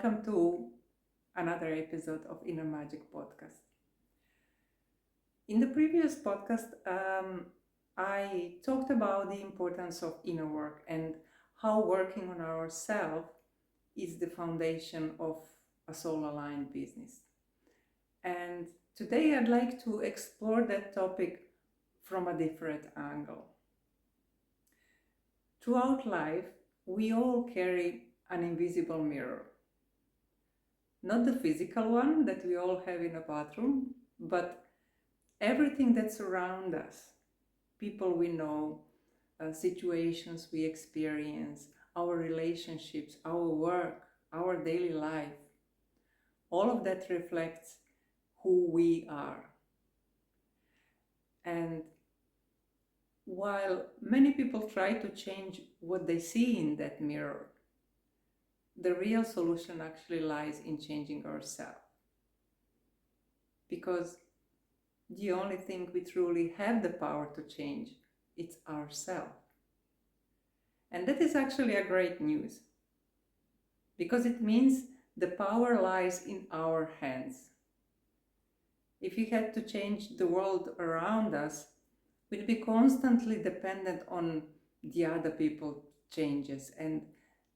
welcome to another episode of Inner Magic podcast. In the previous podcast, I talked about the importance of inner work and how working on ourselves is the foundation of a soul-aligned business. And today I'd like to explore that topic from a different angle. Throughout life, we all carry an invisible mirror. Not the physical one that we all have in a bathroom, but everything that surrounds us. People we know, situations we experience, our relationships, our work, our daily life. All of that reflects who we are. And while many people try to change what they see in that mirror, the real solution actually lies in changing ourselves. Because the only thing we truly have the power to change, it's ourselves. And that is actually a great news. Because it means the power lies in our hands. If we had to change the world around us, we'd be constantly dependent on the other people's changes, and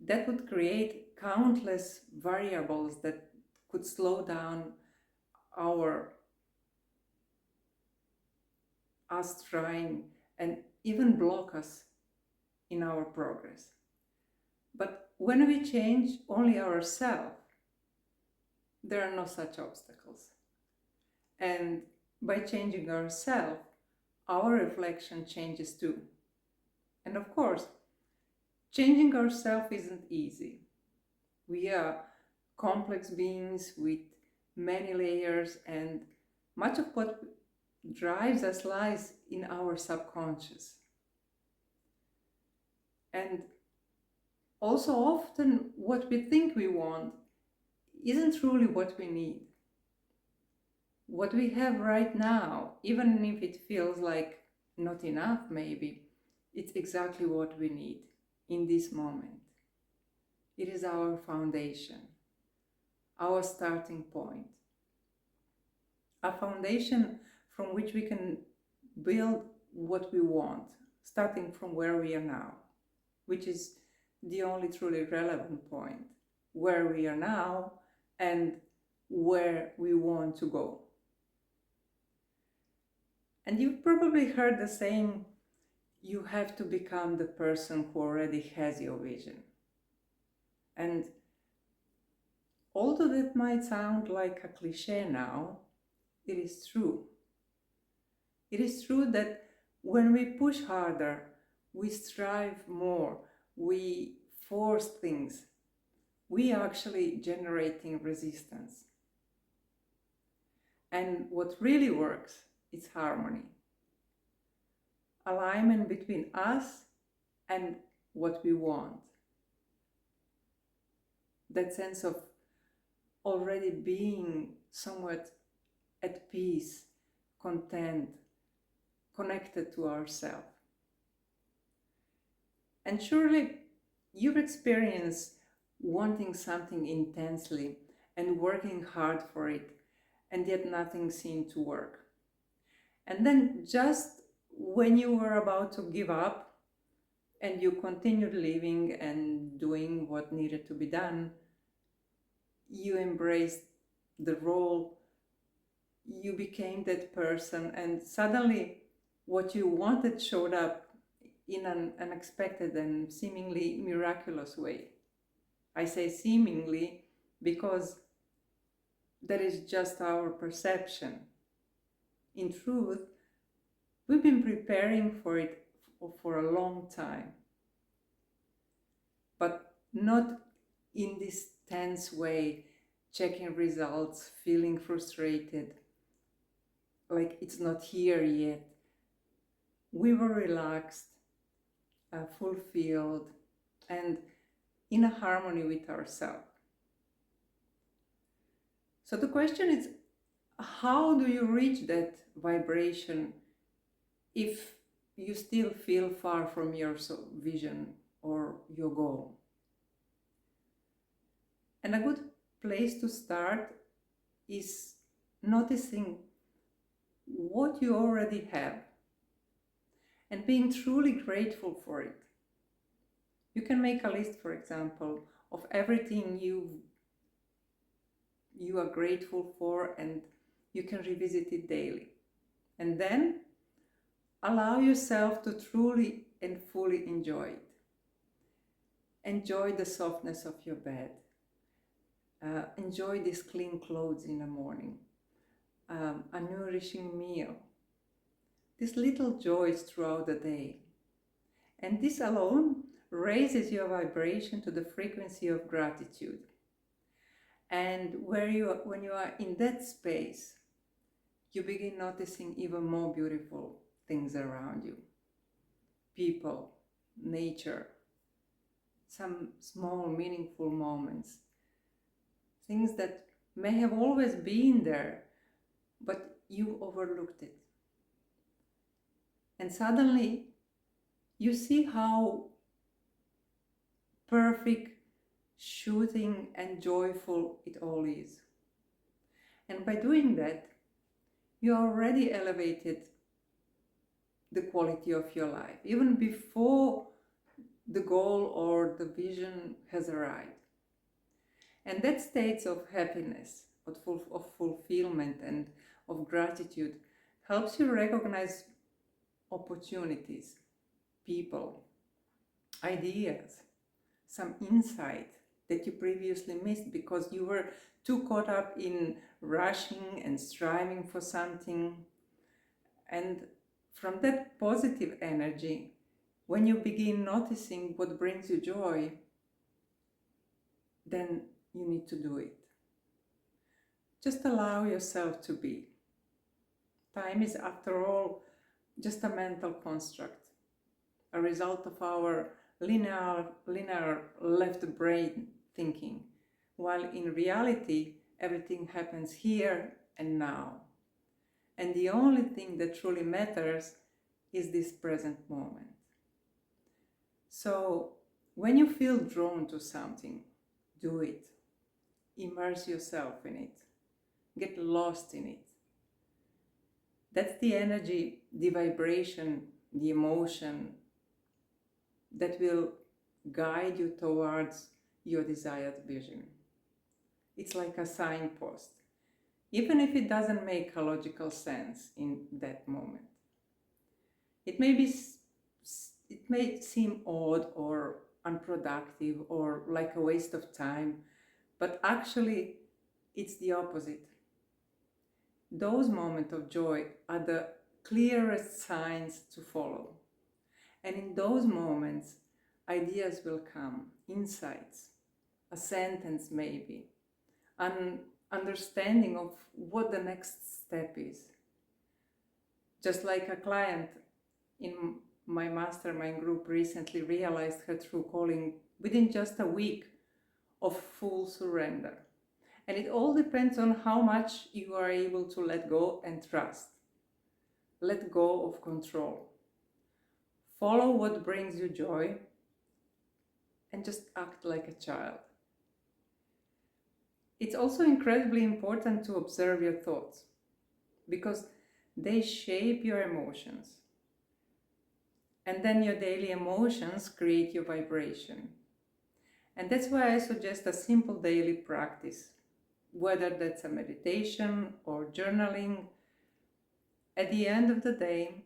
that would create countless variables that could slow down us trying and even block us in our progress. But when we change only ourselves, there are no such obstacles. And by changing ourselves, our reflection changes too. And of course, changing ourselves isn't easy. We are complex beings with many layers, and much of what drives us lies in our subconscious. And also often what we think we want isn't truly what we need. What we have right now, even if it feels like not enough maybe, it's exactly what we need in this moment. It is our foundation, our starting point. A foundation from which we can build what we want, starting from where we are now, which is the only truly relevant point, where we are now and where we want to go. And you've probably heard the saying, you have to become the person who already has your vision. And although that might sound like a cliche now, it is true. It is true that when we push harder, we strive more, we force things, we are actually generating resistance. And what really works is harmony. Alignment between us and what we want. That sense of already being somewhat at peace, content, connected to ourselves. And surely you've experienced wanting something intensely and working hard for it, and yet nothing seemed to work. And then just when you were about to give up and you continued living and doing what needed to be done, you embraced the role, you became that person, and suddenly what you wanted showed up in an unexpected and seemingly miraculous way. I say seemingly because that is just our perception. In truth, we've been preparing for it for a long time, but not in this tense way, checking results, feeling frustrated, like it's not here yet. We were relaxed, fulfilled, and in a harmony with ourselves. So the question is, how do you reach that vibration if you still feel far from your vision or your goal? And a good place to start is noticing what you already have and being truly grateful for it. You can make a list, for example, of everything you are grateful for, and you can revisit it daily. And then allow yourself to truly and fully enjoy it. Enjoy the softness of your bed. Enjoy these clean clothes in the morning. A nourishing meal. These little joys throughout the day. And this alone raises your vibration to the frequency of gratitude. And when you are in that space, you begin noticing even more beautiful things around you. People, nature, some small meaningful moments. Things that may have always been there, but you overlooked it. And suddenly you see how perfect, soothing and joyful it all is. And by doing that, you already elevated the quality of your life, even before the goal or the vision has arrived. And that state of happiness, of fulfillment and of gratitude helps you recognize opportunities, people, ideas, some insight that you previously missed because you were too caught up in rushing and striving for something. And from that positive energy, when you begin noticing what brings you joy, then you need to do it. Just allow yourself to be. Time is, after all, just a mental construct, a result of our linear left brain thinking, while in reality, everything happens here and now. And the only thing that truly matters is this present moment. So when you feel drawn to something, do it. Immerse yourself in it. Get lost in it. That's the energy, the vibration, the emotion that will guide you towards your desired vision. It's like a signpost, even if it doesn't make a logical sense in that moment. It may seem odd or unproductive or like a waste of time, but actually it's the opposite. Those moments of joy are the clearest signs to follow. And in those moments, ideas will come, insights, a sentence maybe, an understanding of what the next step is. Just like a client in my mastermind group recently realized her true calling within just a week of full surrender. And it all depends on how much you are able to let go and trust. Let go of control. Follow what brings you joy and just act like a child. It's also incredibly important to observe your thoughts because they shape your emotions. And then your daily emotions create your vibration. And that's why I suggest a simple daily practice, whether that's a meditation or journaling. At the end of the day,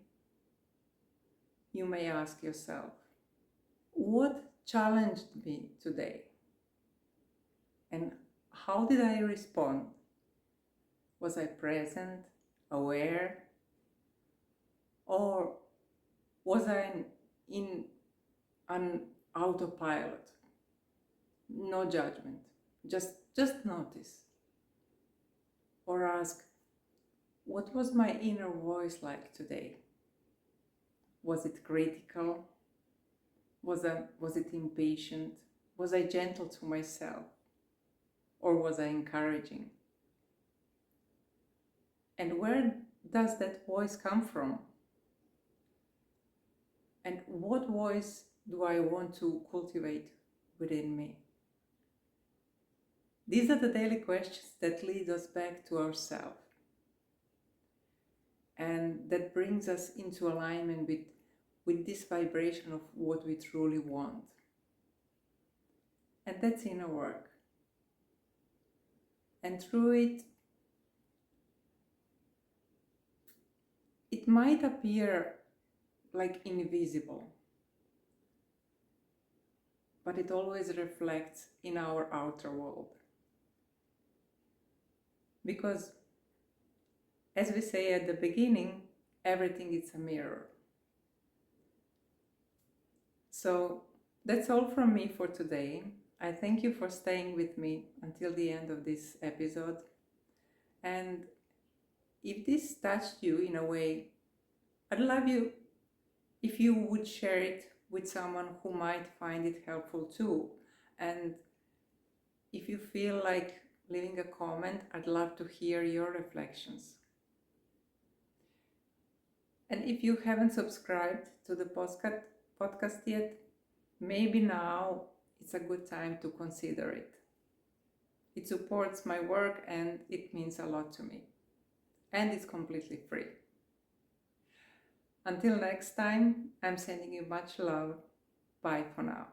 you may ask yourself, what challenged me today? And how did I respond? Was I present, aware, or was I in an autopilot? No judgment, just notice. Or ask, what was my inner voice like today? Was it critical? Was it impatient? Was I gentle to myself? Or was I encouraging? And where does that voice come from? And what voice do I want to cultivate within me? These are the daily questions that lead us back to ourselves and that brings us into alignment with this vibration of what we truly want. And that's inner work. And through it, it might appear like invisible, but it always reflects in our outer world. Because, as we say at the beginning, everything is a mirror. So that's all from me for today. I thank you for staying with me until the end of this episode. And if this touched you in a way, I'd love you if you would share it with someone who might find it helpful too. And if you feel like leaving a comment, I'd love to hear your reflections. And if you haven't subscribed to the podcast yet, maybe now it's a good time to consider it. It supports my work and it means a lot to me. And it's completely free. Until next time, I'm sending you much love. Bye for now.